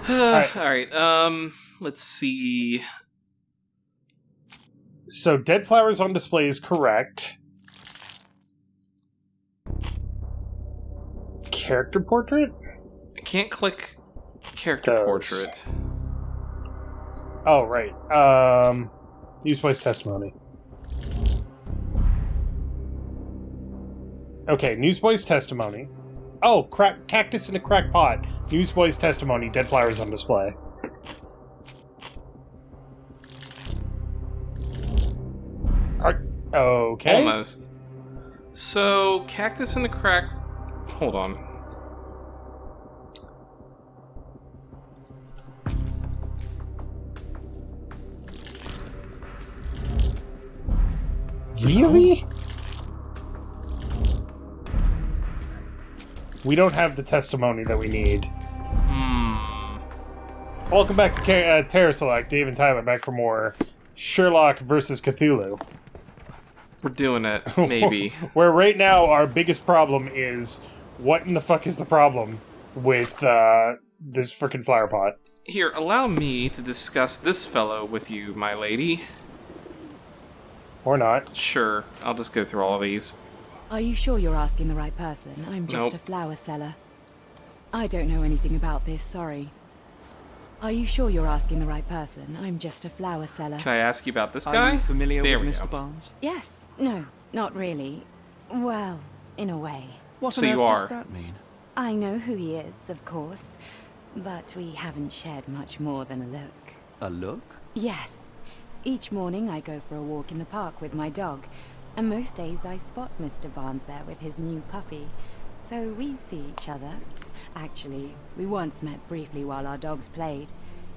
Alright, let's see. So, dead flowers on display is correct. Character portrait? I can't click character portrait. Oh, right. Newsboy's testimony. Okay, Newsboy's testimony. Oh, cactus in a cracked pot. Newsboy's testimony. Dead flowers on display. Okay. Almost. So, cactus in the crack... Hold on. Really? We don't have the testimony that we need. Welcome back to CharacterSelect. Dave and Tyler back for more Sherlock versus Cthulhu. We're doing it, maybe. Where right now our biggest problem is, what in the fuck is the problem with this frickin' flower pot? Here, allow me to discuss this fellow with you, my lady. Or not. Sure, I'll just go through all of these. Are you sure you're asking the right person? I'm just a flower seller. I don't know anything about this, sorry. Are you sure you're asking the right person? I'm just a flower seller. Can I ask you about this guy? Are you familiar there with we Mr. go. Barnes? Yes. No, not really. Well, in a way. What So on you earth are. does that mean? I know who he is, of course. But we haven't shared much more than a look. A look? Yes. Each morning I go for a walk in the park with my dog. And most days I spot Mr. Barnes there with his new puppy. So we see each other. Actually, we once met briefly while our dogs played.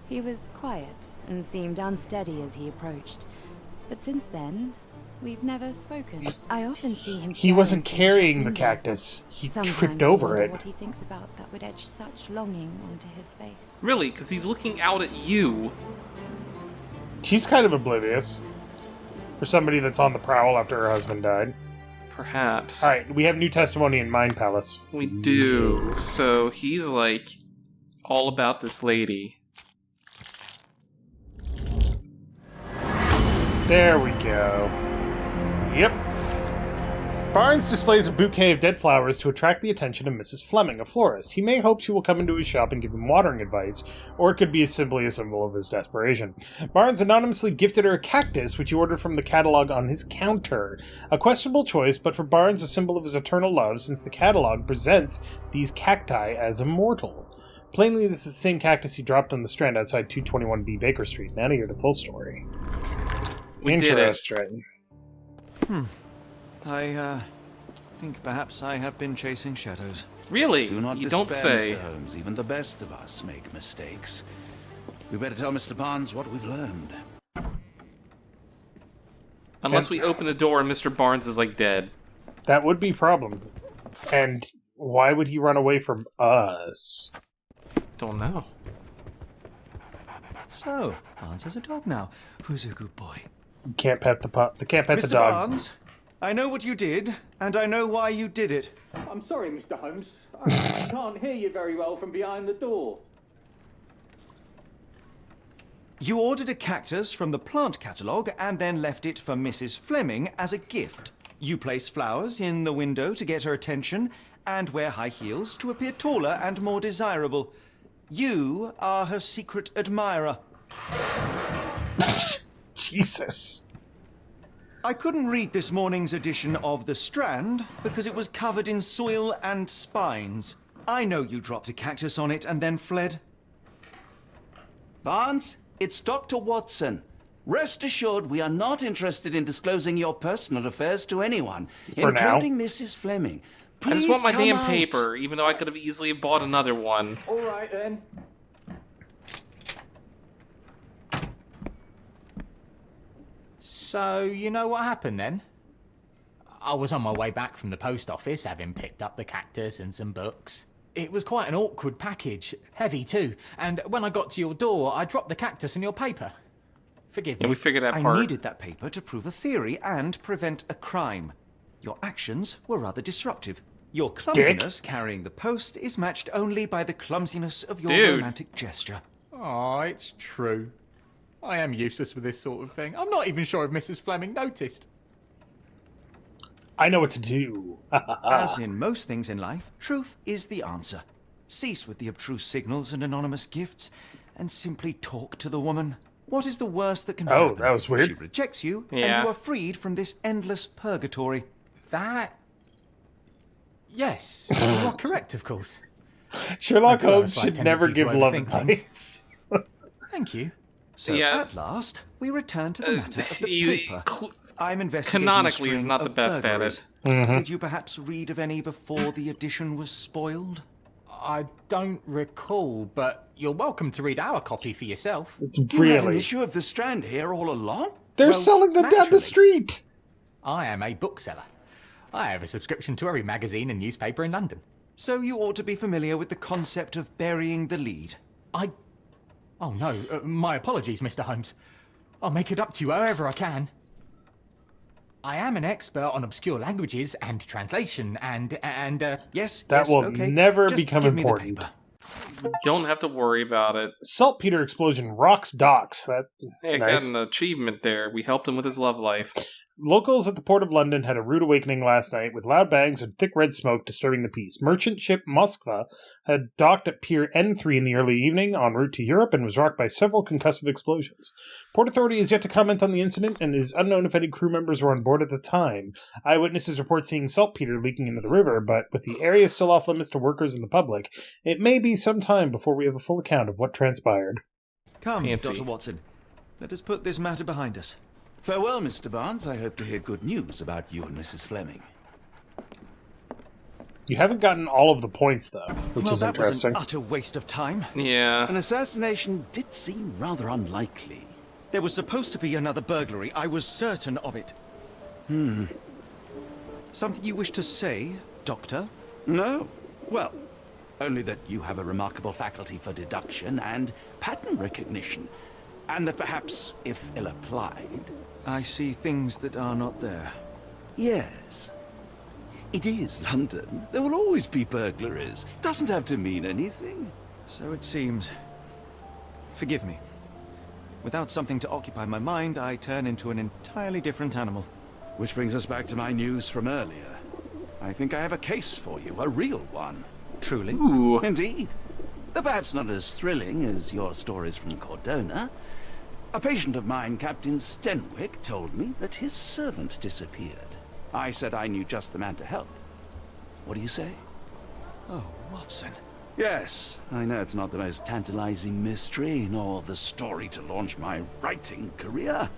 He was quiet and seemed unsteady as he approached. But since then, we've never spoken. I often see him. He wasn't staring through the carrying shop the window. cactus. He Sometimes tripped I over wonder it. what he thinks about that would etch such longing onto his face. Really? Because he's looking out at you. She's kind of oblivious. For somebody that's on the prowl after her husband died. Perhaps. Alright, we have new testimony in Mind Palace. We do. So he's like all about this lady. There we go. Yep. Barnes displays a bouquet of dead flowers to attract the attention of Mrs. Fleming, a florist. He may hope she will come into his shop and give him watering advice, or it could be simply a symbol of his desperation. Barnes anonymously gifted her a cactus, which he ordered from the catalog on his counter. A questionable choice, but for Barnes a symbol of his eternal love, since the catalog presents these cacti as immortal. Plainly, this is the same cactus he dropped on the strand outside 221B Baker Street. Now to hear the full story. We did it. Interesting. I think perhaps I have been chasing shadows. Really? Do not You despair, don't say. Mr. Holmes. Even the best of us make mistakes. We better tell Mr. Barnes what we've learned. Unless we open the door and Mr. Barnes is like dead. That would be a problem. And why would he run away from us? Don't know. So, Barnes has a dog now. Who's a good boy? Can't pet the can't pet the Mr. dog. Barnes, I know what you did, and I know why you did it. I'm sorry, Mr. Holmes. I can't hear you very well from behind the door. You ordered a cactus from the plant catalogue and then left it for Mrs. Fleming as a gift. You place flowers in the window to get her attention and wear high heels to appear taller and more desirable. You are her secret admirer. Jesus. I couldn't read this morning's edition of The Strand because it was covered in soil and spines. I know you dropped a cactus on it and then fled. Barnes, it's Dr. Watson. Rest assured, we are not interested in disclosing your personal affairs to anyone, For now. including Mrs. Fleming. Please I just want my come damn out. paper, even though I could have easily bought another one. All right, then. So, you know what happened then? I was on my way back from the post office, having picked up the cactus and some books. It was quite an awkward package, heavy too, and when I got to your door, I dropped the cactus in your paper. Forgive Yeah, me. we figured that I part. needed that paper to prove a theory and prevent a crime. Your actions were rather disruptive. Your clumsiness carrying the post is matched only by the clumsiness of your Dude. romantic gesture. Oh, it's true. I am useless with this sort of thing. I'm not even sure if Mrs. Fleming noticed. I know what to do. As in most things in life, truth is the answer. Cease with the abstruse signals and anonymous gifts, and simply talk to the woman. What is the worst that can happen? Oh, that was weird. She rejects you, Yeah. and you are freed from this endless purgatory. That... Yes, you are correct, of course. Sherlock I do have a Holmes slight should never tendency give to love overthink things. advice. Thank you. So Yeah. at last, we return to the matter of the he- paper. cl- I'm investigating Canonically, a he's string not the of best at burglaries. it. Did you perhaps read of any before the edition was spoiled? I don't recall, but you're welcome to read our copy for yourself. It's You have an really. issue of the Strand here all along? They're Well, selling them down the naturally. street. I am a bookseller. I have a subscription to every magazine and newspaper in London. So you ought to be familiar with the concept of burying the lead. Oh no, my apologies, Mr. Holmes. I'll make it up to you however I can. I am an expert on obscure languages and translation and Yes, That yes, will okay. never Just become give me the important. paper. Don't have to worry about it. Saltpeter explosion rocks docks. That Hey, nice. got an achievement there. We helped him with his love life. Locals at the Port of London had a rude awakening last night with loud bangs and thick red smoke disturbing the peace. Merchant ship Moskva had docked at Pier N3 in the early evening en route to Europe and was rocked by several concussive explosions. Port Authority has yet to comment on the incident and it is unknown if any crew members were on board at the time. Eyewitnesses report seeing saltpeter leaking into the river, but with the area still off limits to workers and the public, it may be some time before we have a full account of what transpired. Come, Fancy. Dr. Watson. Let us put this matter behind us. Farewell, Mr. Barnes. I hope to hear good news about you and Mrs. Fleming. You haven't gotten all of the points, though, which Well, is that was interesting. an utter waste of time. Yeah. An assassination did seem rather unlikely. There was supposed to be another burglary. I was certain of it. Something you wish to say, Doctor? No? Well, only that you have a remarkable faculty for deduction and pattern recognition. And that perhaps, if ill applied... I see things that are not there. Yes. It is London. There will always be burglaries. Doesn't have to mean anything. So it seems. Forgive me. Without something to occupy my mind, I turn into an entirely different animal. Which brings us back to my news from earlier. I think I have a case for you, a real one. Truly? Ooh. Indeed. Though perhaps not as thrilling as your stories from Cordona. A patient of mine, Captain Stenwick, told me that his servant disappeared. I said I knew just the man to help. What do you say? Oh, Watson. Yes, I know it's not the most tantalizing mystery, nor the story to launch my writing career.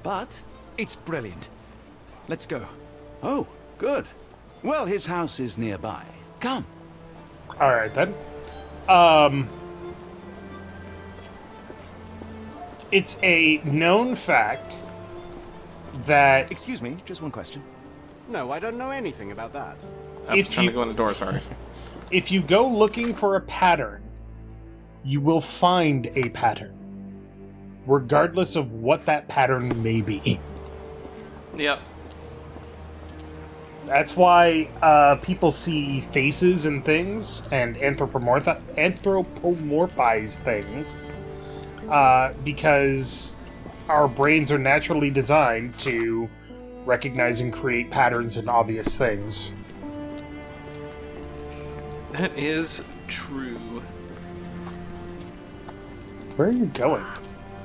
But... It's brilliant. Let's go. Oh, good. Well, his house is nearby. Come. All right, then. It's a known fact that Excuse me, just one question. No, I don't know anything about that. I was if trying you- to go in the door, sorry. if you go looking for a pattern, you will find a pattern, regardless of what that pattern may be. Yep. That's why people see faces and things and anthropomorphize things, because our brains are naturally designed to recognize and create patterns in obvious things. That is true. Where are you going?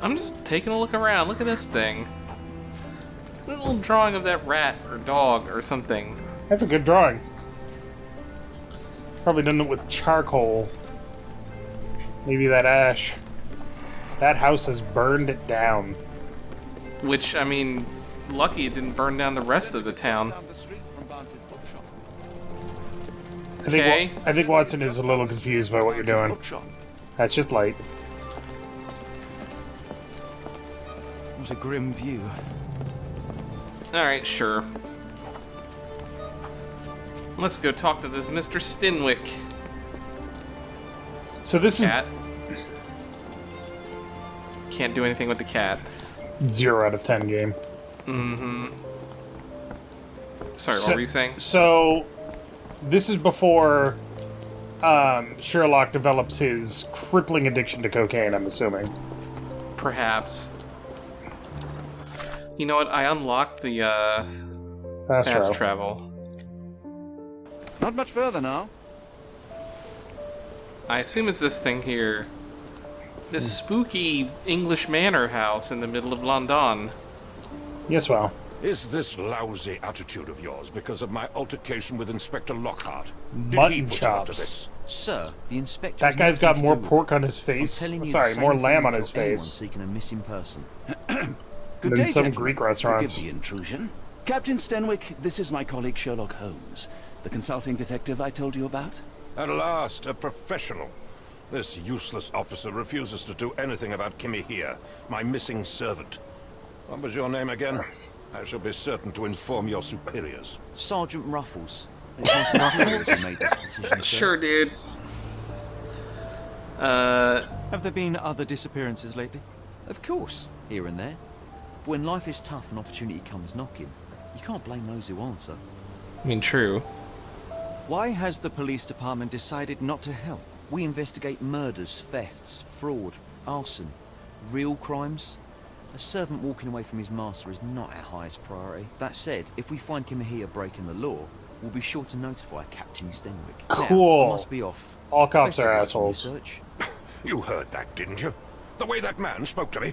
I'm just taking a look around. Look at this thing. A little drawing of that rat or dog or something. That's a good drawing. Probably done it with charcoal. Maybe that ash. That house has burned it down. Which, I mean, lucky it didn't burn down the rest of the town. Okay. I think Watson is a little confused by what you're doing. Bookshop. That's just light. What a grim view. Alright, sure. Let's go talk to this Mr. Stenwick. So this Cat. Can't do anything with the cat. is 0 out of 10 game. Sorry, So- what were you saying? So This is before Sherlock develops his crippling addiction to cocaine, I'm assuming. Perhaps. You know what? I unlocked the Fast travel. Not much further now. I assume it's this thing here. This spooky English manor house in the middle of London. Yes, well. Is this lousy attitude of yours because of my altercation with Inspector Lockhart? Did he Mutton put you up to chops. this? Sir, the inspector. That guy's got more pork on his face. Sorry, more lamb on his face Seeking a missing person. Good than day, some gentlemen. Greek restaurants. Forgive the intrusion. Captain Stenwick, this is my colleague Sherlock Holmes, the consulting detective I told you about. At last, a professional. This useless officer refuses to do anything about Kimmy here, my missing servant. What was your name again? I shall be certain to inform your superiors. Sergeant Ruffles. Ruffles made this decision, sir. Sure, dude. Have there been other disappearances lately? Of course, here and there. But when life is tough and opportunity comes knocking, you can't blame those who answer. I mean, true. Why has the police department decided not to help? We investigate murders, thefts, fraud, arson, real crimes. A servant walking away from his master is not our highest priority. That said, if we find Kimahia breaking the law, we'll be sure to notify Captain Stenwick. Cool. Now, I must be off. All cops Best of are luck in your assholes. search. You heard that, didn't you? The way that man spoke to me.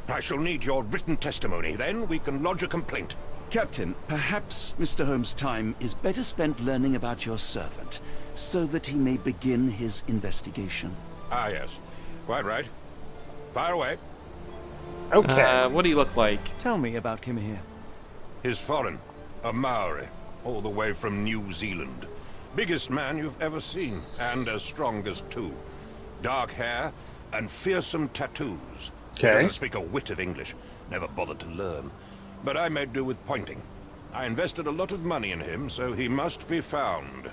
I shall need your written testimony, then we can lodge a complaint. Captain, perhaps Mr. Holmes' time is better spent learning about your servant, so that he may begin his investigation. Ah, yes. Quite right. Fire away. Okay. What do you look like? Tell me about Kimahia. He's foreign. A Maori. All the way from New Zealand. Biggest man you've ever seen, and as strong as two. Dark hair and fearsome tattoos. Okay. Doesn't speak a whit of English. Never bothered to learn. But I made do with pointing. I invested a lot of money in him, so he must be found.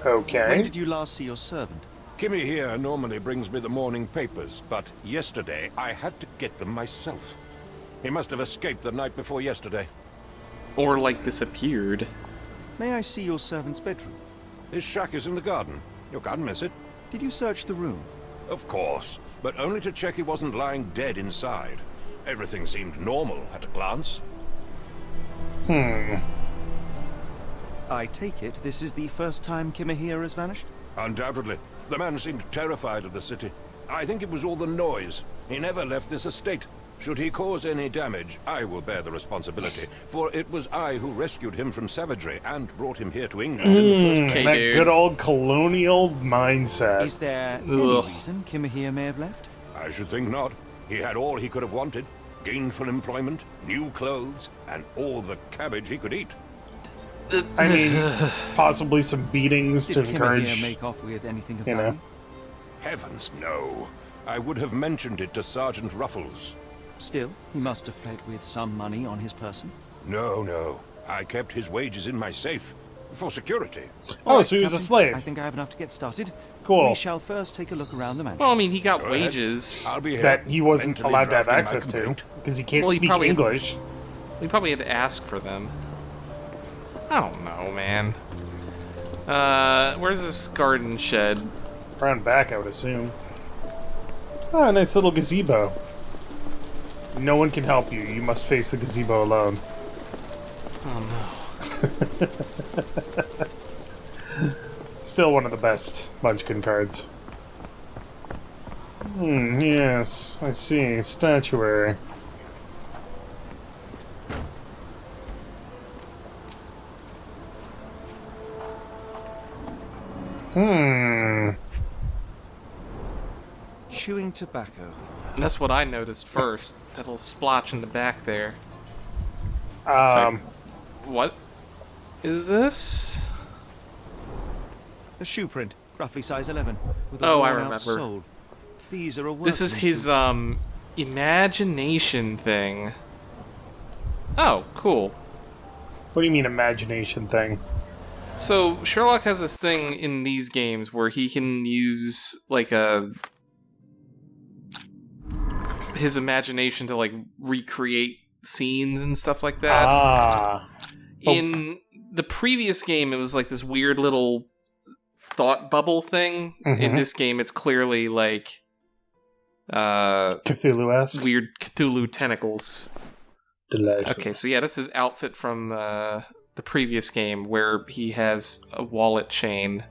Okay. When did you last see your servant? Kimmy here normally brings me the morning papers, but yesterday I had to get them myself. He must have escaped the night before yesterday. Or, like, disappeared. May I see your servant's bedroom? His shack is in the garden. You can't miss it. Did you search the room? Of course, but only to check he wasn't lying dead inside. Everything seemed normal at a glance. I take it this is the first time Kimahia has vanished? Undoubtedly. The man seemed terrified of the city. I think it was all the noise. He never left this estate. Should he cause any damage, I will bear the responsibility, for it was I who rescued him from savagery and brought him here to England in the first place. Okay, That dude. good old colonial mindset. Is there Ugh. any reason Kimahia may have left? I should think not. He had all he could have wanted. Gainful employment, new clothes, and all the cabbage he could eat. I mean, possibly some beatings Did to Kimahia encourage. make off with anything of you know. value? Heavens, no. I would have mentioned it to Sergeant Ruffles. Still, he must have fled with some money on his person. No. I kept his wages in my safe. For security. Oh, so he was a Captain, slave. I think I have enough to get started. Cool. We shall first take a look around the mansion. Well, I mean, he got Go ahead. wages. I'll be here. That he wasn't mentally allowed to have drafting my access to complaint. because he can't Well, he speak probably- English. We probably had to ask for them. I don't know, man. Where's this garden shed? Around back, I would assume. Ah, nice little gazebo. No one can help you. You must face the gazebo alone. Oh no. Still one of the best Munchkin cards. Yes, I see. Statuary. Chewing tobacco. That's what I noticed first. That little splotch in the back there. Sorry. What is this? A shoe print, roughly size 11, with a Oh, I worn-out remember. sole. These are a This is workman's his boots. imagination thing. Oh, cool. What do you mean imagination thing? So Sherlock has this thing in these games where he can use like his imagination to like recreate scenes and stuff like that. Ah. In the previous game, it was like this weird little thought bubble thing. In this game, it's clearly like Cthulhu-esque. weird Cthulhu tentacles. Delightful. Okay, so yeah, this is outfit from the previous game where he has a wallet chain.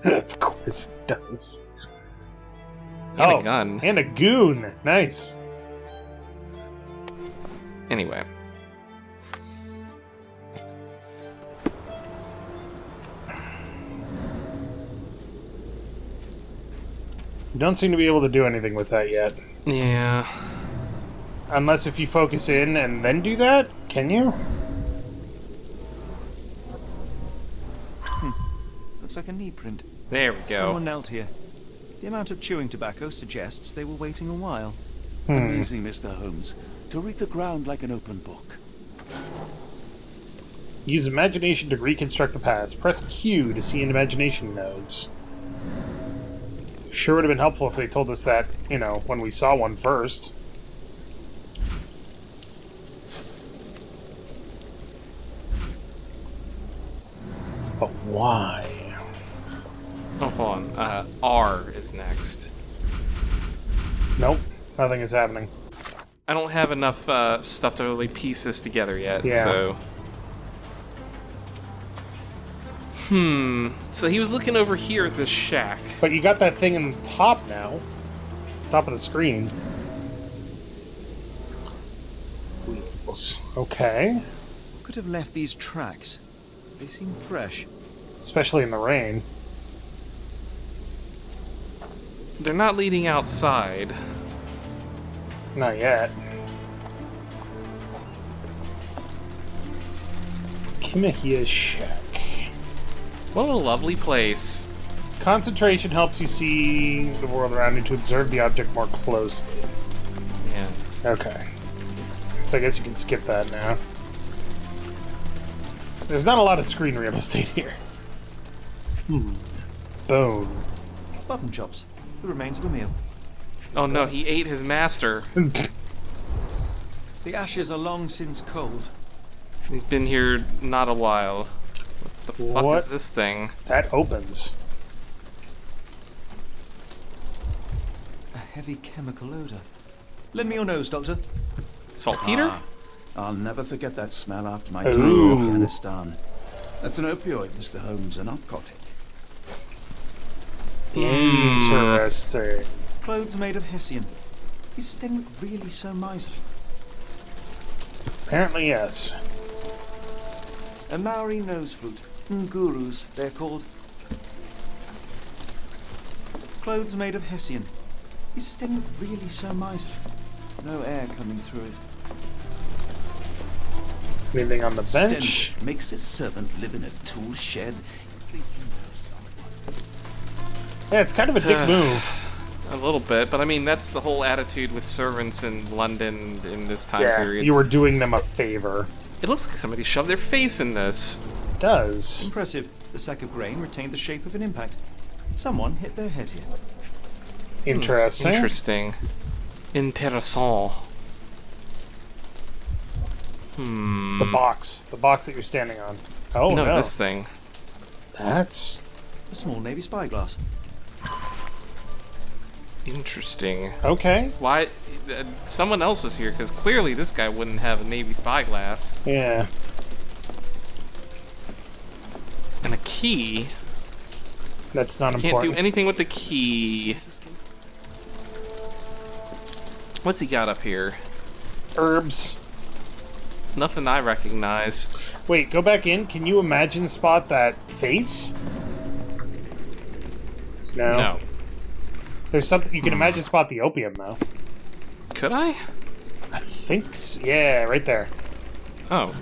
Of course it does. And a gun. And a goon. Nice. Anyway. You don't seem to be able to do anything with that yet. Yeah. Unless if you focus in and then do that? Can you? Looks like a knee print. There we go. Someone knelt here. The amount of chewing tobacco suggests they were waiting a while. Amazing, Mr. Holmes. To read the ground like an open book. Use imagination to reconstruct the past. Press Q to see in imagination nodes. Sure would have been helpful if they told us that, when we saw one first. But why? Oh, hold on. R is next. Nope. Nothing is happening. I don't have enough stuff to really piece this together yet, Yeah. so... So he was looking over here at this shack. But you got that thing in the top now. Top of the screen. Wheels. Okay. Could have left these tracks. They seem fresh. Especially in the rain. They're not leading outside. Not yet. Kimahia's shack. What a lovely place. Concentration helps you see the world around you to observe the object more closely. Yeah. Okay. So I guess you can skip that now. There's not a lot of screen real estate here. Bone. Button chops. The remains of a meal. Oh no, he ate his master. The ashes are long since cold. He's been here not a while. What the fuck is this thing? That opens. A heavy chemical odor. Lend me your nose, Doctor. Saltpeter? I'll never forget that smell after my Ooh. time in Afghanistan. That's an opioid, Mr. Holmes, a narcotic. Interesting. Clothes made of hessian. Is Stenwick really so miserly? Apparently, yes. A Maori nose flute. Ngurus, they're called. Clothes made of hessian. Is Stenwick really so miserly? No air coming through it. Anything on the bench? Stenwick makes his servant live in a tool shed. Yeah, it's kind of a dick move. A little bit, but I mean, that's the whole attitude with servants in London in this time period. You were doing them a favor. It looks like somebody shoved their face in this. It does. Impressive. The sack of grain retained the shape of an impact. Someone hit their head here. Interesting. Interesting. Interessant. The box. The box that you're standing on. Oh, no. This thing. That's A small navy spyglass. Interesting. okay. Why? Someone else was here, because clearly this guy wouldn't have a Navy spyglass. Yeah. And a key. That's not Can't important. do anything with the key. What's he got up here? Herbs. Nothing I recognize. Wait, go back in. Can you imagine spot that face? No. There's something you can imagine spot the opium though. Could I? I think so. Yeah, right there. Oh.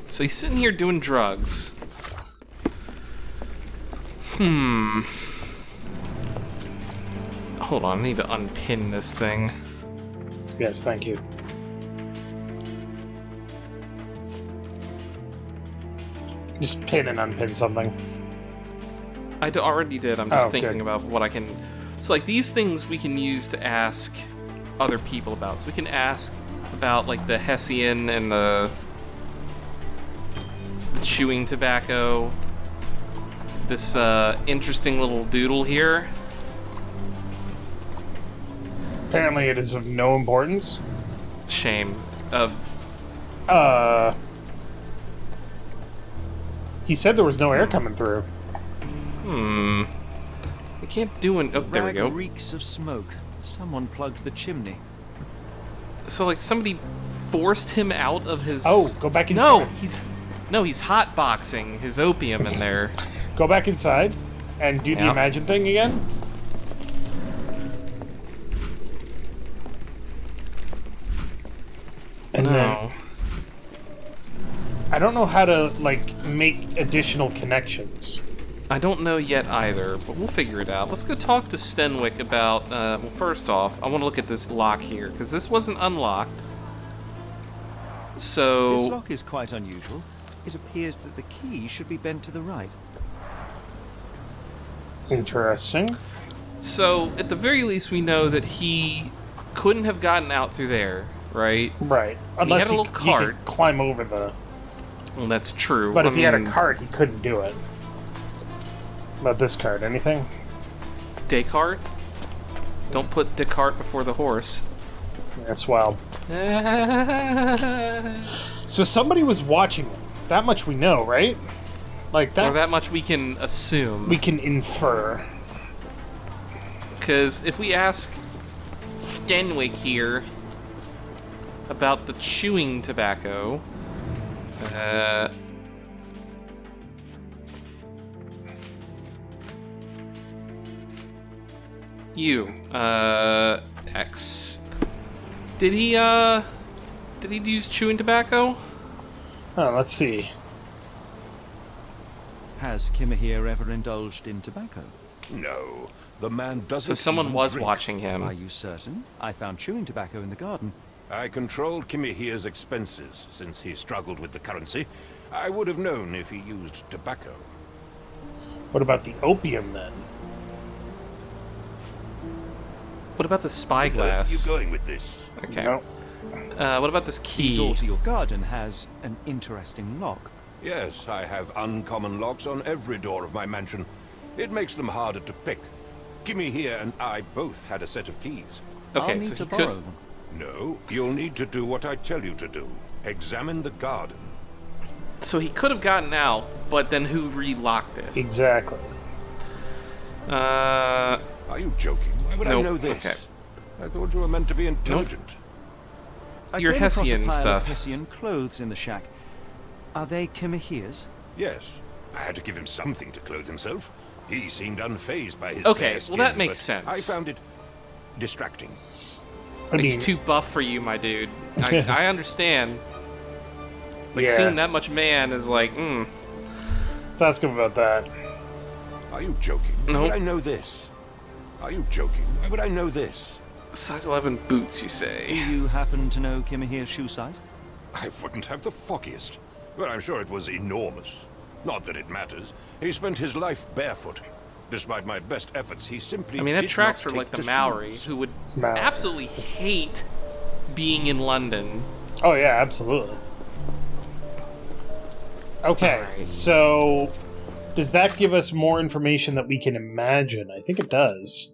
So he's sitting here doing drugs. Hold on, I need to unpin this thing. Yes, thank you. Just pin and unpin something. already did. I'm just thinking good. about what I can... So, like, these things we can use to ask other people about. So we can ask about, like, the Hessian and the chewing tobacco. This interesting little doodle here. Apparently it is of no importance. Shame. He said there was no air coming through. We can't do an... Oh, there we Rag go. reeks of smoke. Someone plugged the chimney. So, like, somebody forced him out of his... Oh, go back inside. he's hotboxing his opium in there. Go back inside and do the Yep. imagine thing again. And then No. I don't know how to like make additional connections. I don't know yet either, but we'll figure it out. Let's go talk to Stenwick about... well, first off, I want to look at this lock here, because this wasn't unlocked. So... This lock is quite unusual. It appears that the key should be bent to the right. Interesting. So, at the very least, we know that he couldn't have gotten out through there, right? Right. And he had a little cart. could climb over the... Well, that's true. But if I he had a mean, cart, he couldn't do it. About this cart, anything? Descartes? Don't put Descartes before the horse. That's wild. So somebody was watching him. That much we know, right? Like that. Or that much we can assume. We can infer. Because if we ask Stenwick here about the chewing tobacco, X. Did he use chewing tobacco? Oh, let's see. Has Kimahir ever indulged in tobacco? No, the man doesn't. So someone even was drink. watching him. Are you certain? I found chewing tobacco in the garden. I controlled Kimihir's expenses since he struggled with the currency. I would have known if he used tobacco. What about the opium then? What about the Where are spyglass? you going with this? Okay. No. What about this The key? door to your garden has an interesting lock. Yes, I have uncommon locks on every door of my mansion. It makes them harder to pick. Kimihir and I both had a set of keys. Okay, I'll so need to he borrow could. them. No, you'll need to do what I tell you to do. Examine the garden. So he could have gotten out, but then who relocked it? Exactly. Are you joking? Why would Nope. I know this? Okay. I thought you were meant to be intelligent. I Your came across Hessian a pile stuff. of Hessian clothes in the shack. Are they Kimahir's? Yes. I had to give him something to clothe himself. He seemed unfazed by his Okay, bare well, skin, that makes but sense. I found it distracting. I He's mean, too buff for you, my dude. I understand. Like, Yeah. seeing that much man is like, let's ask him about that. Are you joking? Why Nope. would I know this? Are you joking? Why would I know this? size 11 boots, you Do say? you happen to know Kimahir's shoe size? I wouldn't have the foggiest. But I'm sure it was enormous. Not that it matters. He spent his life barefoot. Despite my best efforts, he simply I mean, that did tracks not for, like, take the to Maori, shoes. who would Maori. absolutely hate being in London. Oh yeah, absolutely. Okay, Alright. so does that give us more information that we can imagine? I think it does.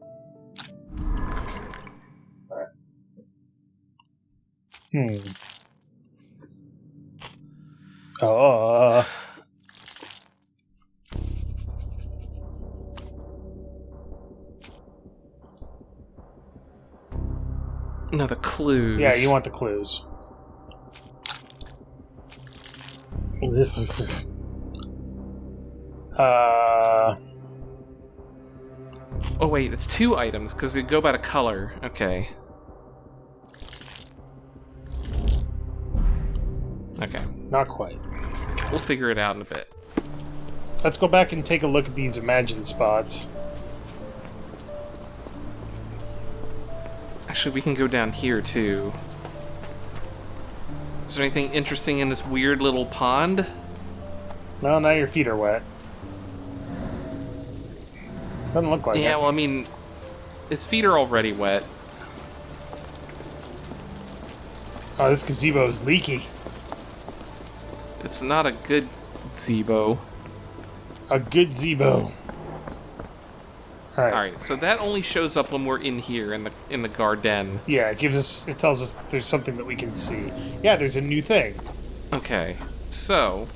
Oh. No, the clues. Yeah, you want the clues. Oh, wait, it's 2 items, because they go by the color. Okay. Okay. Not quite. We'll figure it out in a bit. Let's go back and take a look at these imagined spots. Actually, we can go down here, too. Is there anything interesting in this weird little pond? Well, now your feet are wet. Doesn't look like it. Yeah, well, I mean, his feet are already wet. Oh, this gazebo is leaky. It's not a good gazebo. A good zebo. Alright, so that only shows up when we're in here in the garden. Yeah, it tells us that there's something that we can see. Yeah, there's a new thing. Okay, so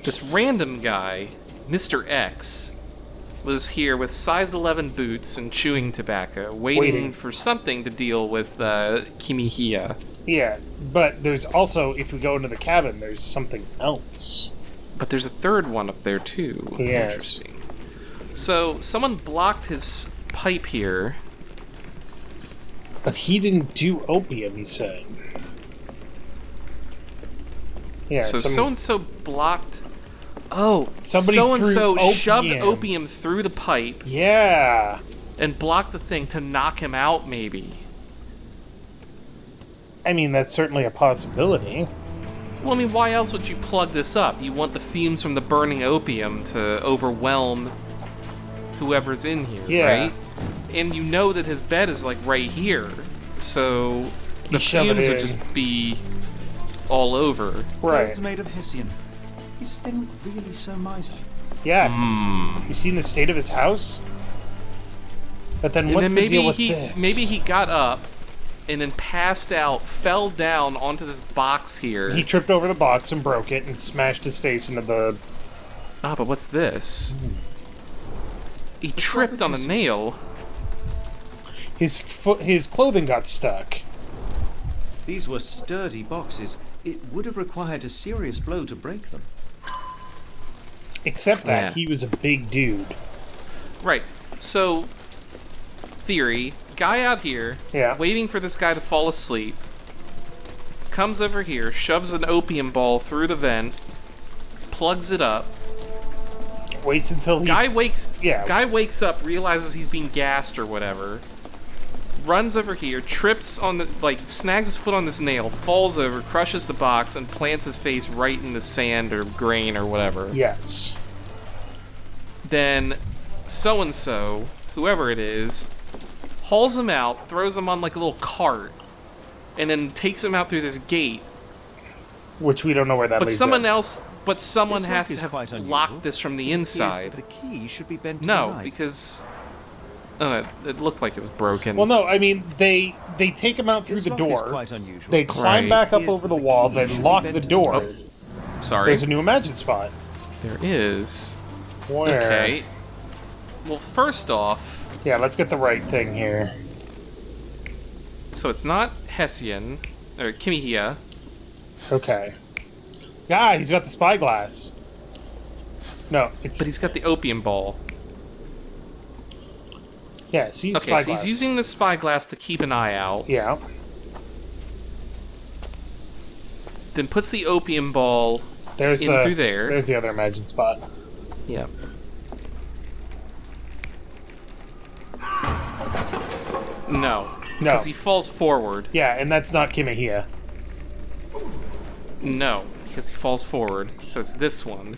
this random guy, Mr. X, was here with size 11 boots and chewing tobacco, waiting for something to deal with Kimihiya. Yeah, but there's also, if we go into the cabin, there's something else. But there's a third one up there, too. Yes. Interesting. So, someone blocked his pipe here. But he didn't do opium, he said. Yeah, so so-and-so blocked... Oh, somebody so-and-so threw shoved opium. opium through the pipe. Yeah. And blocked the thing to knock him out, maybe. I mean, that's certainly a possibility. Well, I mean, why else would you plug this up? You want the fumes from the burning opium to overwhelm whoever's in here, right? And you know that his bed is, like, right here. So the fumes would just be all over. Right. Clothes made of Hessian. Is Sten really so miserly? Yes. You've seen the state of his house? But then what's the deal with this? Maybe he got up and then passed out, fell down onto this box here. He tripped over the box and broke it and smashed his face into the... Ah, but what's this? He tripped on a nail. His clothing got stuck. These were sturdy boxes. It would have required a serious blow to break them. Except that he was a big dude. Right. So, theory, guy out here, waiting for this guy to fall asleep, comes over here, shoves an opium ball through the vent, plugs it up. Waits until he... Guy wakes up, realizes he's being gassed or whatever, runs over here, trips on the... snags his foot on this nail, falls over, crushes the box, and plants his face right in the sand or grain or whatever. Yes. Then, so-and-so, whoever it is, hauls him out, throws him on, like, a little cart, and then takes him out through this gate. Which we don't know where that leads. But someone has to have locked this from the inside. The key should be bent to No, the right. because... it looked like it was broken. Well, no, I mean, they take him out through the door. Quite unusual. They climb back up over the wall, then lock the door. Oh, sorry. There's a new Imagine spot. There is. Where? Okay. Well, first off... Yeah, let's get the right thing here. So it's not Hessian, or Kimihiya. Okay. Yeah, he's got the spyglass. No, it's... But he's got the opium ball. Yeah, see the spyglass. So he's using the spyglass to keep an eye out. Yeah. Then puts the opium ball through there. There's the other Imagine spot. Yeah. No. Because he falls forward. Yeah, and that's not Kimihiya. No, because he falls forward. So it's this one.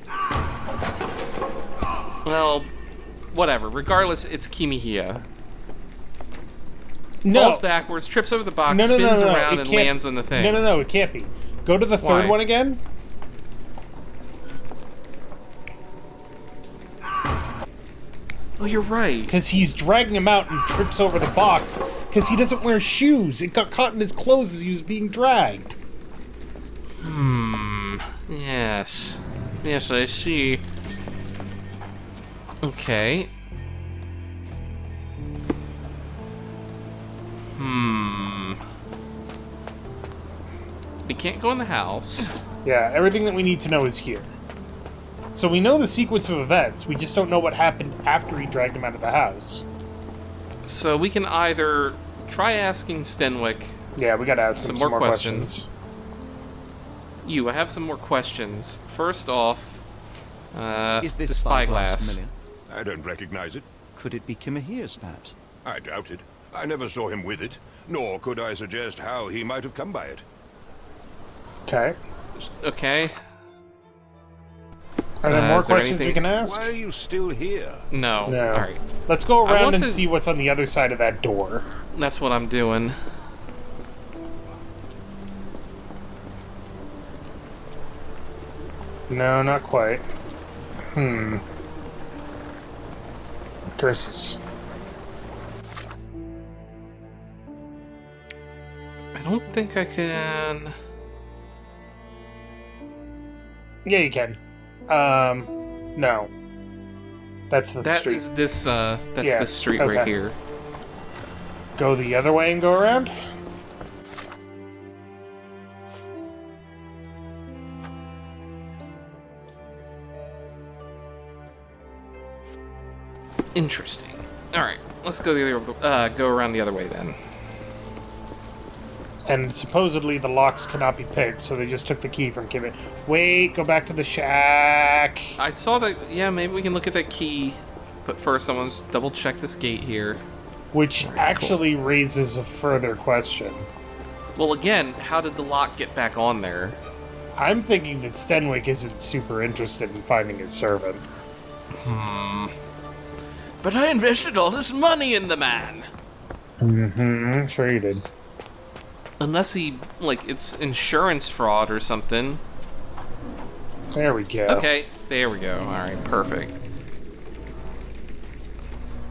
Well, whatever. Regardless, it's Kimihiya. Falls backwards, trips over the box, spins around, and lands on the thing. No, it can't be. Go to the third one again. Oh, you're right. Because he's dragging him out and trips over the box because he doesn't wear shoes. It got caught in his clothes as he was being dragged. Yes. Yes, I see. Okay. We can't go in the house. Yeah, everything that we need to know is here. So we know the sequence of events, we just don't know what happened after he dragged him out of the house. So we can either try asking Stenwick... Yeah, we gotta ask him some more questions. I have some more questions. First off, is this the spyglass. familiar? I don't recognize it. Could it be Kimihiya's, perhaps? I doubt it. I never saw him with it, nor could I suggest how he might have come by it. Okay. Okay. Are there more is there questions we anything- can ask? Why are you still here? No. No. All right. Let's go I around want and to- see what's on the other side of that door. That's what I'm doing. No, not quite. Curses. I don't think I can. Yeah, you can. No. That's the That street. is this. That's Yeah, this street right okay. here. Go the other way and go around? Interesting. All right, let's go the other. Go around the other way then. And supposedly the locks cannot be picked, so they just took the key from Kim. Wait, go back to the shack. I saw that. Yeah, maybe we can look at that key. But first, I want to double check this gate here. Which actually raises a further question. Well, again, how did the lock get back on there? I'm thinking that Stenwick isn't super interested in finding his servant. But I invested all this money in the man. Mm-hmm. Sure you did. Unless he, like, it's insurance fraud or something. There we go. Okay, there we go. All right, perfect.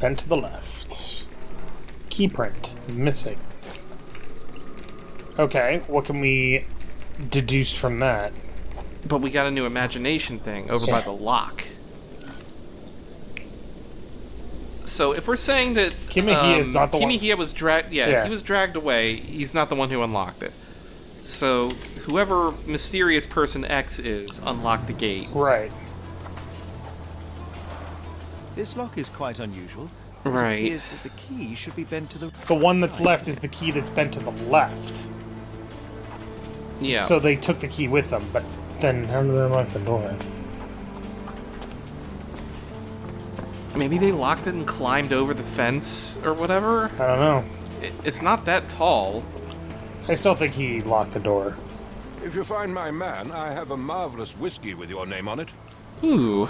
And to the left. Keyprint. Missing. Okay, what can we deduce from that? But we got a new imagination thing over by Yeah. the lock. So if we're saying that Kimihia is not the one- Kimihia was dragged, Yeah. he was dragged away. He's not the one who unlocked it. So whoever mysterious person X is unlocked the gate. Right. This lock is quite unusual. Right. It appears that the key should be bent to the... The one that's left is the key that's bent to the left. Yeah. So they took the key with them, but then how did they unlock the door? Maybe they locked it and climbed over the fence or whatever. I don't know. It's not that tall. I still think he locked the door. If you find my man, I have a marvelous whiskey with your name on it. Ooh.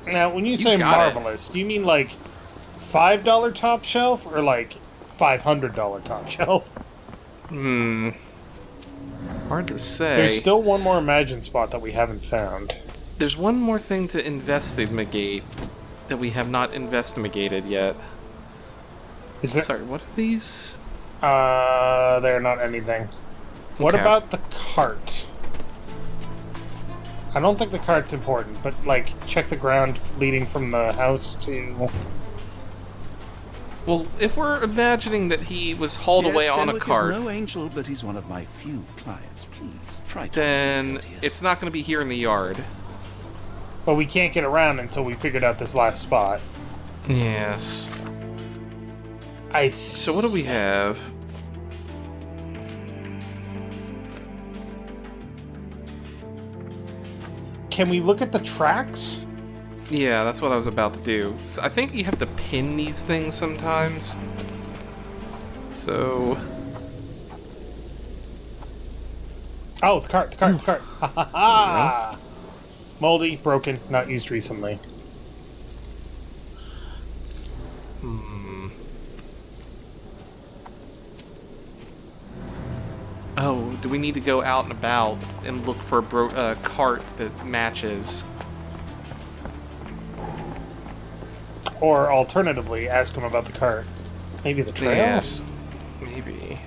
Now, when you say got it. marvelous, do you mean like $5 top shelf or like $500 top shelf? Hard to say. There's still one more Imagine spot that we haven't found. There's one more thing to investigate that we have not investigated yet. Is there? Sorry, what are these? They're not anything. What Okay. about the cart? I don't think the cart's important, but like check the ground leading from the house to. Well, if we're imagining that he was hauled Yes, away on a Stenwick cart, is no angel, but he's one of my few clients. Please try to be then courteous. it's not going to be here in the yard. But we can't get around until we figured out this last spot. Yes. So what do we have? Can we look at the tracks? Yeah, that's what I was about to do. So I think you have to pin these things sometimes. So Oh, the cart. Ha ha ha! Moldy, broken, not used recently. Oh, do we need to go out and about and look for a cart that matches? Or alternatively, ask him about the cart. Maybe the trail? Yes. Maybe.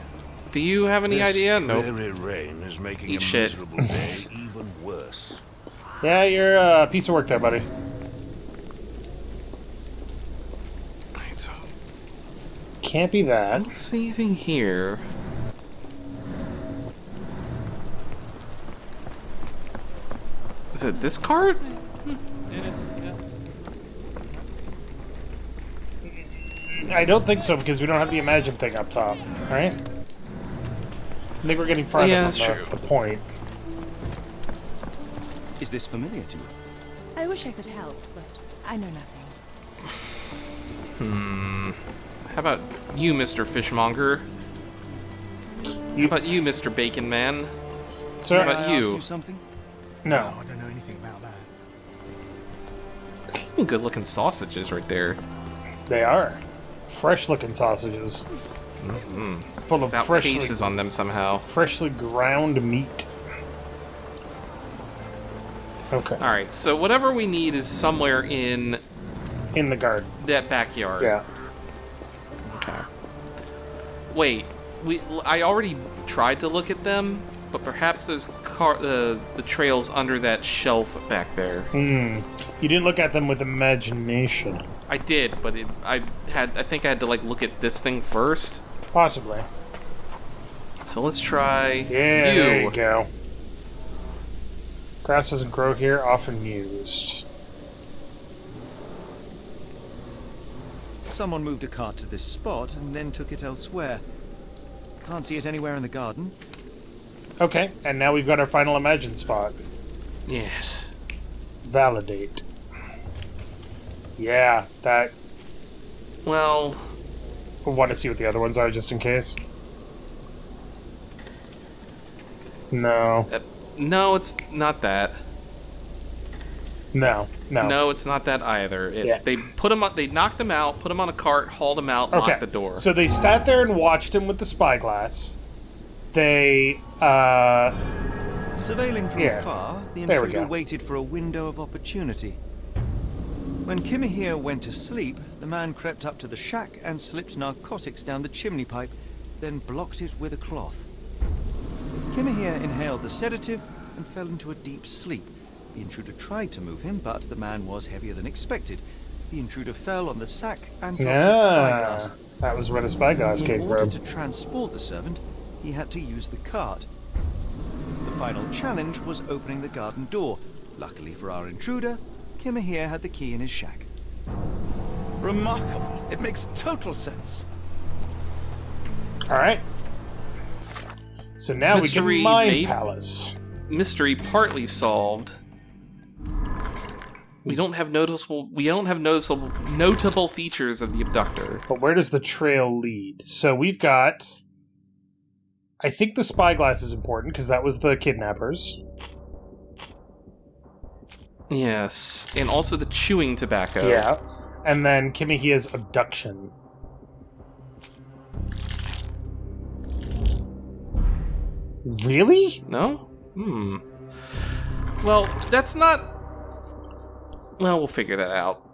Do you have any idea? Nope. Dreary rain is making Eat a shit. miserable day even worse. Yeah, you're a piece of work there, buddy. Alright, so Can't be I that. don't see anything here. Is it this cart? I don't think so because we don't have the Imagine thing up top, right? I think we're getting farther Yeah, from that's true. the point. Is this familiar to you? I wish I could help, but I know nothing. How about you, Mr. Fishmonger? How about you, Mr. Bacon Man? Sir, How about Can I ask you? you something? no. I don't know anything about that. Some good-looking sausages right there. They are. Fresh-looking sausages. Full of Without freshly, cases on them somehow. freshly ground meat. Okay. Alright, so whatever we need is somewhere in In the garden. that backyard. Yeah. Okay. Wait, I already tried to look at them, but perhaps there's the trails under that shelf back there. You didn't look at them with imagination. I did, but I think I had to like look at this thing first. Possibly. So let's try Yeah, there you go. Grass doesn't grow here, often used. Someone moved a cart to this spot and then took it elsewhere. Can't see it anywhere in the garden. Okay, and now we've got our final imagine spot. Yes. Validate. Yeah, that... Well... I want to see what the other ones are, just in case. No. No, it's not that. No. No, it's not that either. Yeah. They put him up. They knocked him out, put him on a cart, hauled him out, Okay. locked the door. So they sat there and watched him with the spyglass. They, Surveilling from Yeah. afar, the There we intruder go. waited for a window of opportunity. When Kimahir went to sleep, the man crept up to the shack and slipped narcotics down the chimney pipe, then blocked it with a cloth. Kimahir inhaled the sedative and fell into a deep sleep. The intruder tried to move him, but the man was heavier than expected. The intruder fell on the sack and dropped his spyglass. that was where the spyglass came In order from. to transport the servant, he had to use the cart. The final challenge was opening the garden door. Luckily for our intruder, Kimahir had the key in his shack. Remarkable. It makes total sense. Alright. So now we Mystery can mine made- Palace. Mystery partly solved. We don't have notable features of the abductor. But where does the trail lead? So we've got... I think the spyglass is important, because that was the kidnappers. Yes, and also the chewing tobacco. Yeah. And then Kimahir's abduction. Really? No? Well, that's not... Well, we'll figure that out.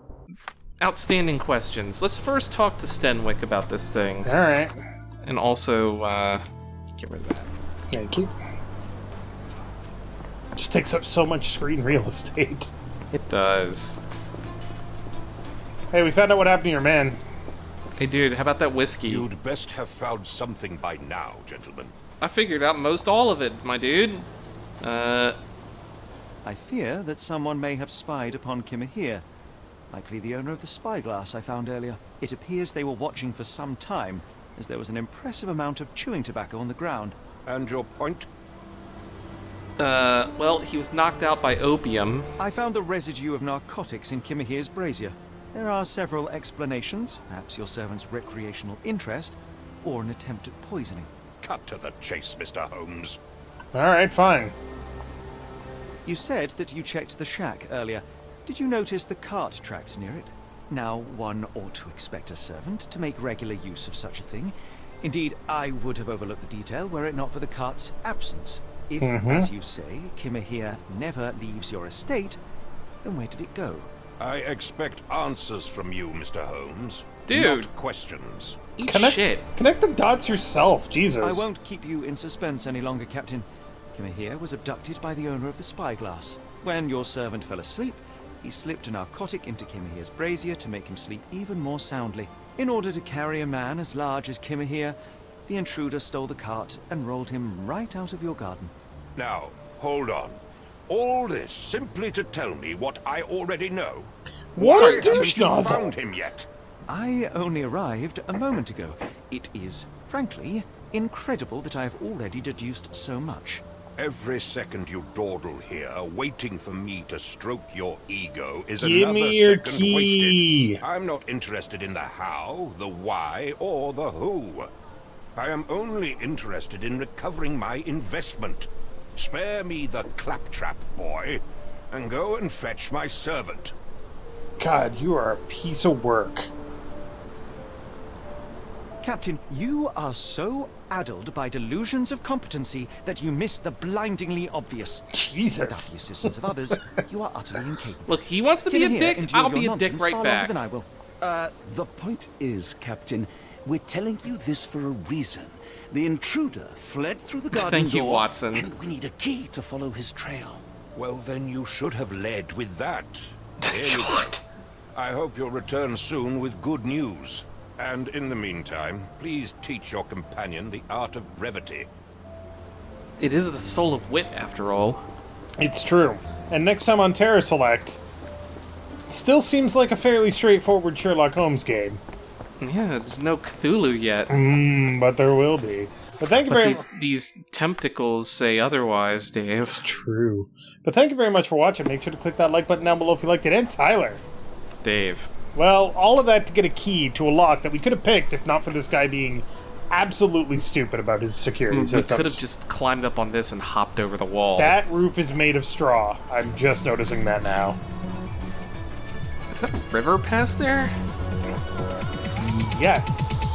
Outstanding questions. Let's first talk to Stenwick about this thing. Alright. And also, get rid of that. Thank you. Just takes up so much screen real estate. It does. Hey, we found out what happened to your man. Hey, dude, how about that whiskey? You'd best have found something by now, gentlemen. I figured out most all of it, my dude. I fear that someone may have spied upon Kimahir. Likely the owner of the spyglass I found earlier. It appears they were watching for some time, as there was an impressive amount of chewing tobacco on the ground. And your point? Well, he was knocked out by opium. I found the residue of narcotics in Kimahir's brazier. There are several explanations, perhaps your servant's recreational interest, or an attempt at poisoning. Cut to the chase, Mr. Holmes. Alright, fine. You said that you checked the shack earlier. Did you notice the cart tracks near it? Now, one ought to expect a servant to make regular use of such a thing. Indeed, I would have overlooked the detail were it not for the cart's absence. If, as you say, Kimahir never leaves your estate, then where did it go? I expect answers from you, Mr. Holmes. Dude. Not questions. Eat Connect, shit. connect the dots yourself, Jesus. I won't keep you in suspense any longer, Captain. Kimahir was abducted by the owner of the spyglass. When your servant fell asleep, he slipped a narcotic into Kimahir's brazier to make him sleep even more soundly. In order to carry a man as large as Kimahir, the intruder stole the cart and rolled him right out of your garden. Now, hold on. All this simply to tell me what I already know? What Why a douche haven't you nozzle! found him yet? I only arrived a moment ago. It is, frankly, incredible that I have already deduced so much. Every second you dawdle here, waiting for me to stroke your ego, is Give another me your second key. wasted. I'm not interested in the how, the why, or the who. I am only interested in recovering my investment. Spare me the claptrap, boy, and go and fetch my servant. God, you are a piece of work. Captain, you are so addled by delusions of competency that you miss the blindingly obvious. Jesus. Without the assistance of others, you are utterly incapable. Look, he wants to be a dick, I'll be a dick right back. Than I will. The point is, Captain, we're telling you this for a reason. The intruder fled through the garden Thank you, door, Watson. and we need a key to follow his trail. Well, then you should have led with that. There you go. I hope you'll return soon with good news. And in the meantime, please teach your companion the art of brevity. It is the soul of wit, after all. It's true. And next time on CharacterSelect, still seems like a fairly straightforward Sherlock Holmes game. Yeah, there's no Cthulhu yet. But there will be. But thank you very much. These tentacles say otherwise, Dave. It's true. But thank you very much for watching. Make sure to click that like button down below if you liked it. And Tyler. Dave. Well, all of that to get a key to a lock that we could have picked if not for this guy being absolutely stupid about his security systems. We could have just climbed up on this and hopped over the wall. That roof is made of straw. I'm just noticing that now. Is that a river past there? Yes.